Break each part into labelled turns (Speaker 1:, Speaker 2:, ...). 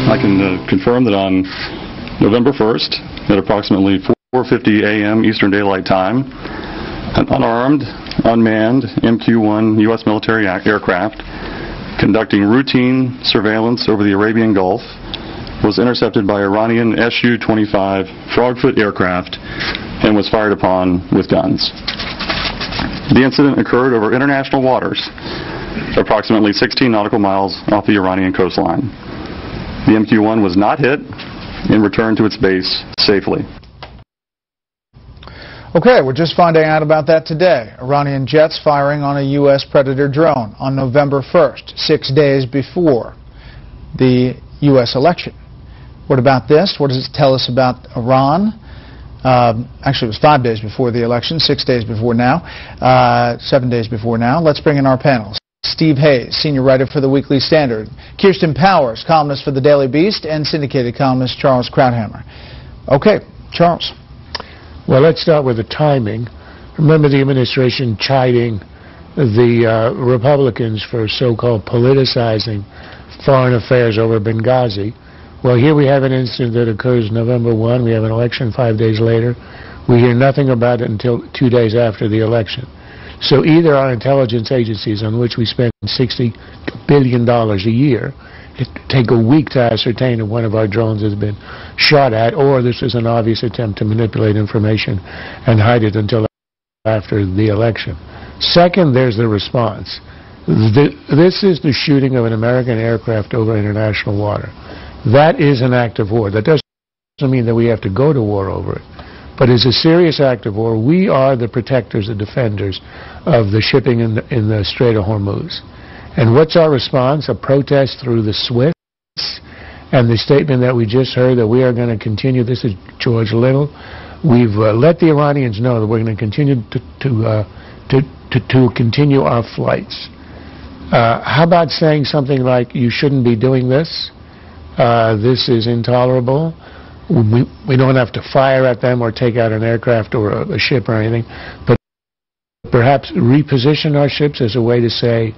Speaker 1: I can confirm that on November 1st, at approximately 4:50 a.m. Eastern Daylight Time, an unarmed, unmanned MQ-1 U.S. military aircraft conducting routine surveillance over the Arabian Gulf was intercepted by Iranian Su-25 Frogfoot aircraft and was fired upon with guns. The incident occurred over international waters, approximately 16 nautical miles off the Iranian coastline. The MQ-1 was not hit and returned to its base safely.
Speaker 2: Okay, we're just finding out about that today. Iranian jets firing on a U.S. Predator drone on November 1st, 6 days before the U.S. election. What about this? What does it tell us about Iran? Actually, it was 5 days before the election, 6 days before now, 7 days before now. Let's bring in our panel. Steve Hayes, senior writer for the Weekly Standard. Kirsten Powers, columnist for the Daily Beast, and syndicated columnist Charles Krauthammer. Okay, Charles.
Speaker 3: Well, let's start with the timing. Remember the administration chiding the Republicans for so-called politicizing foreign affairs over Benghazi. Well, here we have an incident that occurs November 1. We have an election 5 days later. We hear nothing about it until 2 days after the election. So either our intelligence agencies, on which we spend $60 billion a year, take a week to ascertain if one of our drones has been shot at, or this is an obvious attempt to manipulate information and hide it until after the election. Second, there's the response. This is the shooting of an American aircraft over international water. That is an act of war. That doesn't mean that we have to go to war over it, but it's a serious act of war. We are the protectors, the defenders of the shipping in the Strait of Hormuz. And what's our response? A protest through the Swiss, and the statement that we just heard that we are going to continue. This is George Little. We've let the Iranians know that we're going to continue to continue our flights. How about saying something like, "You shouldn't be doing this. This is intolerable." We don't have to fire at them or take out an aircraft or a ship or anything, but perhaps reposition our ships as a way to say,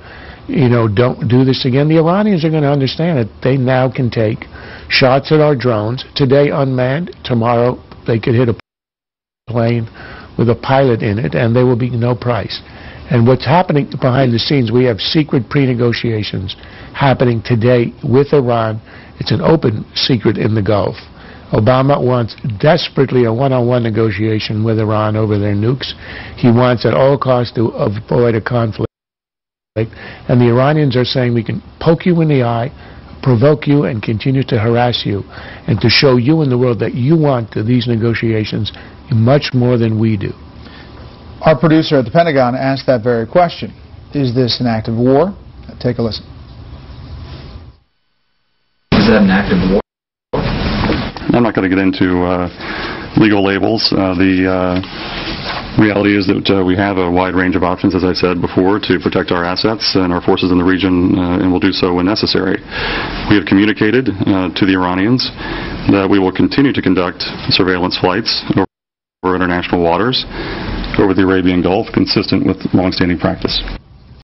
Speaker 3: you know, don't do this again. The Iranians are going to understand that they now can take shots at our drones, today unmanned, tomorrow they could hit a plane with a pilot in it, and there will be no price. And what's happening behind the scenes, we have secret pre-negotiations happening today with Iran. It's an open secret in the Gulf. Obama wants desperately a one-on-one negotiation with Iran over their nukes. He wants at all costs to avoid a conflict. And the Iranians are saying we can poke you in the eye, provoke you, and continue to harass you, and to show you and the world that you want these negotiations much more than we do.
Speaker 2: Our producer at the Pentagon asked that very question. Is this an act of war? Take a listen.
Speaker 4: Is that an act of war?
Speaker 1: I'm not going to get into legal labels. The reality is that we have a wide range of options, as I said before, to protect our assets and our forces in the region, and will do so when necessary. We have communicated to the Iranians that we will continue to conduct surveillance flights over international waters, over the Arabian Gulf, consistent with longstanding practice.